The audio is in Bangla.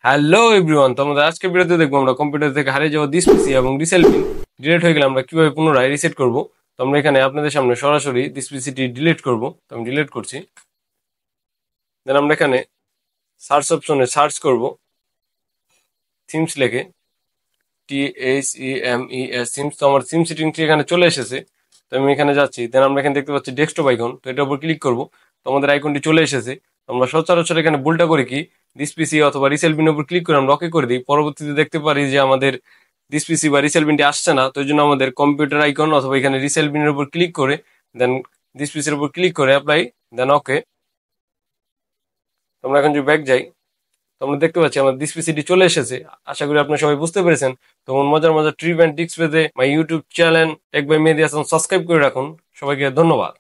হ্যালো এভরিওয়ান, তো আমাদের আজকের ভিডিওতে দেখবো আমরা কম্পিউটার থেকে হারিয়ে যাওয়া ডিস পিসি এবং রিসেল পিন ডিলিট হয়ে গেলে আমরা কিভাবে পুনরায় রিসেট করব। তো আমরা এখানে আপনাদের সামনে সরাসরি ডিস পিসিটি ডিলিট করব। তো আমি ডিলিট করছি। দেন আমরা এখানে সার্চ অপশনে সার্চ করব থিমস লিখে, THEMES। তো আমার থিম সেটিংটি এখানে চলে এসেছে। তো আমি এখানে যাচ্ছি। দেন আমরা এখানে দেখতে পাচ্ছি ডেস্কটপ আইকন, তো এটার উপর ক্লিক করব। তো আমাদের আইকনটি চলে এসেছে। তো আমরা সচরাচর এখানে ভুলটা করি কি, দিস পিসি অথবা রিসেল বিনের উপর ক্লিক করে আমরা ওকে করে দিই। পরবর্তীতে দেখতে পারি যে আমাদের দিস পিসি বা রিসেল বিনটি আসছে না। তো এই জন্য আমাদের কম্পিউটার আইকন অথবা এখানে রিসেল বিনের উপর ক্লিক করে দেন দিস পিসির উপর ক্লিক করে অ্যাপ্লাই, দেন ওকে। আমরা এখন যদি ব্যাক যাই, তো আমরা দেখতে পাচ্ছি আমার দিস পিসিটি চলে এসেছে। আশা করি আপনারা সবাই বুঝতে পেরেছেন। তো মজার মজার ট্রিপ অ্যান্ড টিপস পেতে my YouTube channel tech by Mehedi Hasan subscribe করে রাখুন। সবাইকে ধন্যবাদ।